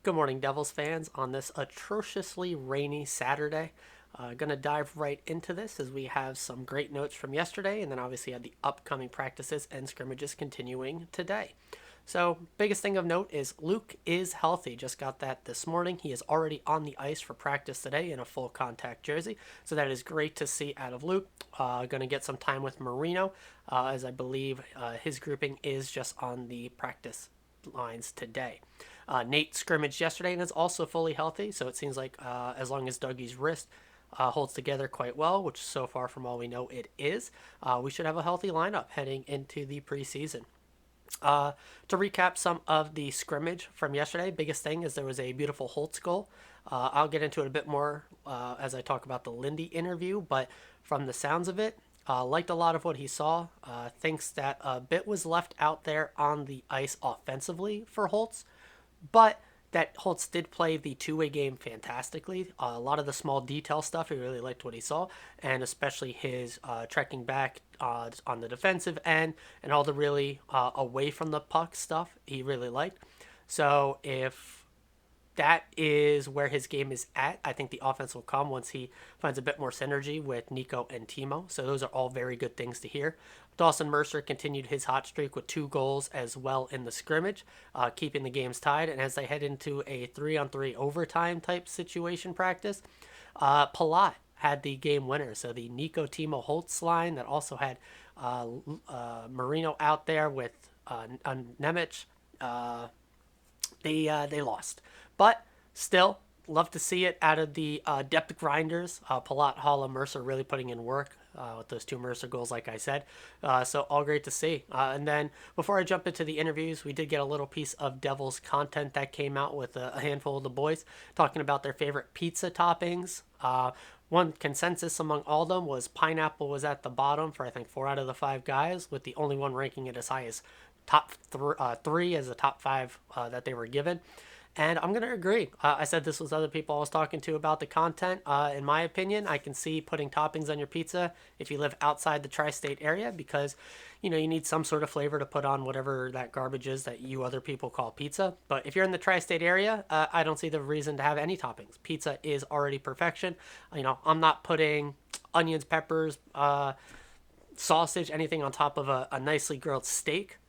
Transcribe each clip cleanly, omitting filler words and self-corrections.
Good morning, Devils fans, on this atrociously rainy Saturday. Going to dive right into this as we have some great notes from yesterday, and then obviously had the upcoming practices and scrimmages continuing today. So, biggest thing of note is Luke is healthy. Just got that this morning. He is already on the ice for practice today in a full contact jersey. So, that is great to see out of Luke. Going to get some time with Marino, as I believe his grouping is just on the practice lines today. Nate scrimmaged yesterday and is also fully healthy, so it seems like as long as Dougie's wrist holds together quite well, which so far from all we know it is, we should have a healthy lineup heading into the preseason. To recap some of the scrimmage from yesterday, biggest thing is there was a beautiful Holtz goal. I'll get into it a bit more as I talk about the Lindy interview, but from the sounds of it, liked a lot of what he saw. Thinks that a bit was left out there on the ice offensively for Holtz, but that Holtz did play the two-way game fantastically. A lot of the small detail stuff, he really liked what he saw, and especially his trekking back on the defensive end and all the really away from the puck stuff he really liked. So if that is where his game is at, I think the offense will come once he finds a bit more synergy with Nico and Timo. So those are all very good things to hear. Dawson Mercer continued his hot streak with 2 goals as well in the scrimmage, keeping the games tied. And as they head into a 3-on-3 overtime type situation practice, Palat had the game winner. So the Nico Timo Holtz line that also had Marino out there with Nemec, they lost. But still, love to see it out of the depth grinders. Palat, Halla, Mercer really putting in work with those 2 Mercer goals, like I said. So all great to see. And then before I jump into the interviews, we did get a little piece of Devils content that came out with a handful of the boys talking about their favorite pizza toppings. One consensus among all of them was pineapple was at the bottom for I think 4 out of the 5 guys, with the only one ranking it as high as top 3 as the top 5 that they were given. And I'm going to agree. I said this was other people I was talking to about the content. In my opinion, I can see putting toppings on your pizza if you live outside the tri-state area because, you need some sort of flavor to put on whatever that garbage is that you other people call pizza. But if you're in the tri-state area, I don't see the reason to have any toppings. Pizza is already perfection. I'm not putting onions, peppers, sausage, anything on top of a nicely grilled steak.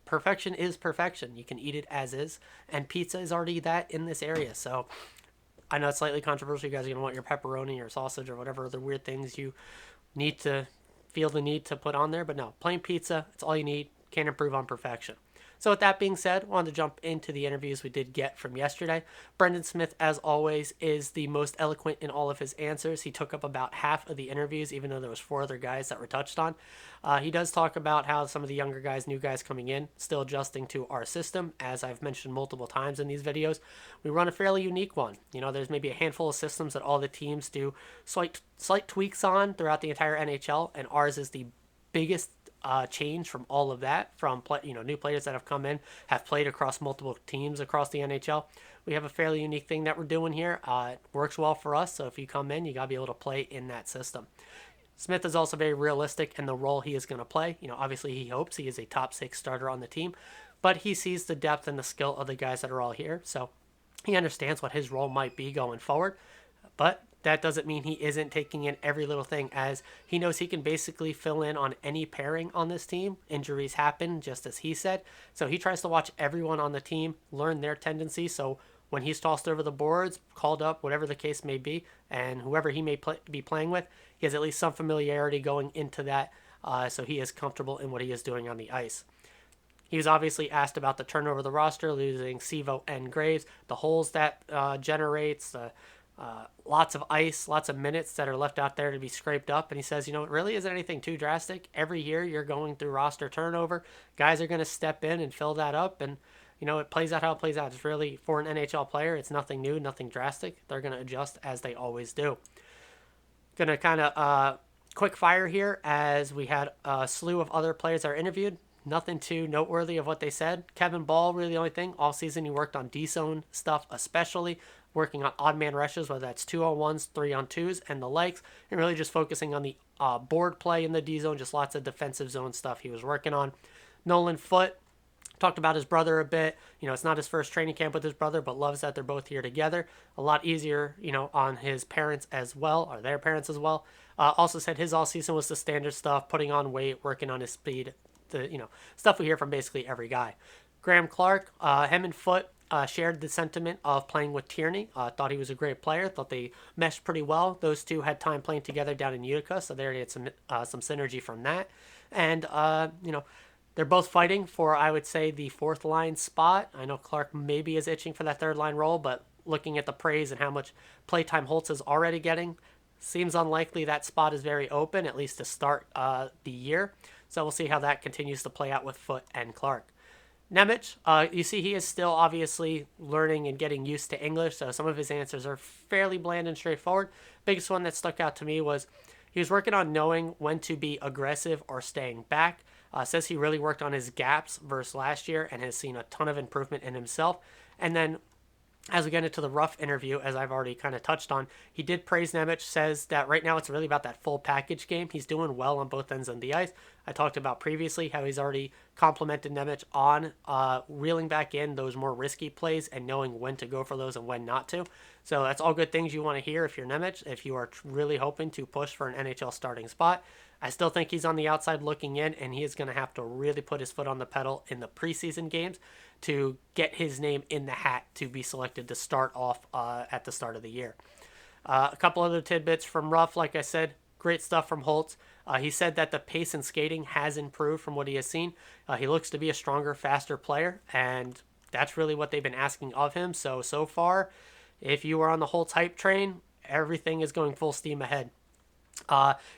Perfection is perfection. You can eat it as is, and pizza is already that in this area. So I know it's slightly controversial. You guys are going to want your pepperoni or sausage or whatever other weird things you need to feel the need to put on there. But no, plain pizza, it's all you need. Can't improve on perfection. So with that being said, I wanted to jump into the interviews we did get from yesterday. Brendan Smith, as always, is the most eloquent in all of his answers. He took up about half of the interviews, even though there was 4 other guys that were touched on. He does talk about how some of the younger guys, new guys coming in, still adjusting to our system. As I've mentioned multiple times in these videos, we run a fairly unique one. There's maybe a handful of systems that all the teams do slight tweaks on throughout the entire NHL, and ours is the biggest change from all of that. From new players that have come in, have played across multiple teams across the NHL. We have a fairly unique thing that we're doing here. It works well for us, so if you come in, you got to be able to play in that system. Smith is also very realistic in the role he is going to play. Obviously he hopes he is a top 6 starter on the team, but he sees the depth and the skill of the guys that are all here, so he understands what his role might be going forward. But that doesn't mean he isn't taking in every little thing, as he knows he can basically fill in on any pairing on this team. Injuries happen, just as he said. So he tries to watch everyone on the team, learn their tendencies. So when he's tossed over the boards, called up, whatever the case may be, and whoever he may be playing with, he has at least some familiarity going into that, so he is comfortable in what he is doing on the ice. He was obviously asked about the turnover of the roster, losing Sevo and Graves, the holes that generates, lots of ice, lots of minutes that are left out there to be scraped up. And he says, it really isn't anything too drastic. Every year you're going through roster turnover. Guys are going to step in and fill that up. And, it plays out how it plays out. It's really, for an NHL player, it's nothing new, nothing drastic. They're going to adjust as they always do. Going to kind of quick fire here, as we had a slew of other players that are interviewed. Nothing too noteworthy of what they said. Kevin Ball, really the only thing. All season he worked on D-zone stuff, especially working on odd man rushes, whether that's 2-on-1s, 3-on-2s, and the likes, and really just focusing on the board play in the D-zone, just lots of defensive zone stuff he was working on. Nolan Foote, Talked about his brother a bit. It's not his first training camp with his brother, but loves that they're both here together. A lot easier, on his parents as well, or their parents as well. Also said his all season was the standard stuff, putting on weight, working on his speed, the stuff we hear from basically every guy. Graham Clark, him and Foote shared the sentiment of playing with Tierney. Thought he was a great player. Thought they meshed pretty well. Those two had time playing together down in Utica, so they already had some synergy from that. And they're both fighting for, I would say, the fourth line spot. I know Clark maybe is itching for that third line role, but looking at the praise and how much playtime Holtz is already getting, seems unlikely that spot is very open, at least to start the year. So we'll see how that continues to play out with Foote and Clark. Nemec, you see he is still obviously learning and getting used to English, so some of his answers are fairly bland and straightforward. Biggest one that stuck out to me was he was working on knowing when to be aggressive or staying back. Says he really worked on his gaps versus last year and has seen a ton of improvement in himself. And then as we get into the rough interview, as I've already kind of touched on, he did praise Nemec, says that right now it's really about that full package game. He's doing well on both ends of the ice. I talked about previously how he's already complimented Nemec on reeling back in those more risky plays and knowing when to go for those and when not to. So that's all good things you want to hear if you're Nemec, if you are really hoping to push for an NHL starting spot. I still think he's on the outside looking in, and he is going to have to really put his foot on the pedal in the preseason games to get his name in the hat to be selected to start off at the start of the year. A couple other tidbits from Ruff, like I said, great stuff from Holtz. He said that the pace and skating has improved from what he has seen. He looks to be a stronger, faster player, and that's really what they've been asking of him. So far, if you are on the Holtz hype train, everything is going full steam ahead.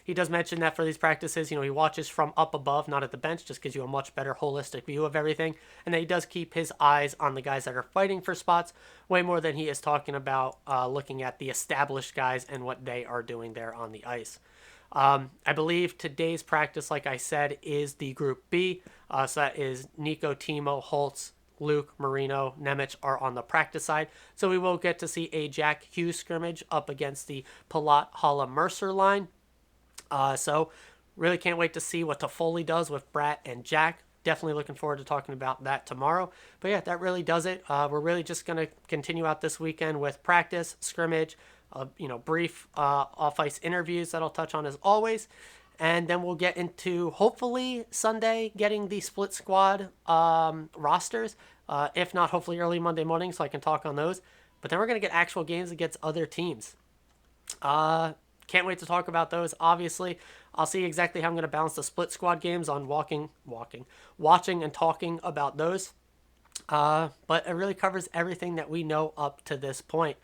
He does mention that for these practices, he watches from up above, not at the bench, just gives you a much better holistic view of everything. And that he does keep his eyes on the guys that are fighting for spots way more than he is talking about looking at the established guys and what they are doing there on the ice. I believe today's practice, like I said, is the Group B. So that is Nico, Timo, Holtz, Luke, Marino, Nemec are on the practice side. So we will get to see a Jack Hughes scrimmage up against the Palat, Haula, Mercer line. So really can't wait to see what Toffoli does with Bratt and Jack. Definitely looking forward to talking about that tomorrow. But yeah, that really does it. We're really just going to continue out this weekend with practice, scrimmage, brief off-ice interviews that I'll touch on as always. And then we'll get into, hopefully, Sunday, getting the split squad rosters. If not, hopefully early Monday morning so I can talk on those. But then we're going to get actual games against other teams. Can't wait to talk about those, obviously. I'll see exactly how I'm going to balance the split squad games on watching and talking about those. But it really covers everything that we know up to this point.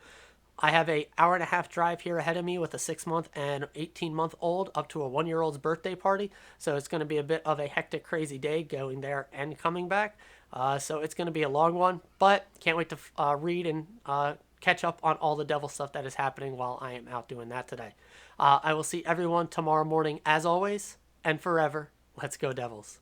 I have a hour-and-a-half drive here ahead of me with a 6-month and 18-month-old up to a 1-year-old's birthday party. So it's going to be a bit of a hectic, crazy day going there and coming back. So it's going to be a long one, but can't wait to read and catch up on all the Devil stuff that is happening while I am out doing that today. I will see everyone tomorrow morning as always, and forever. Let's go Devils.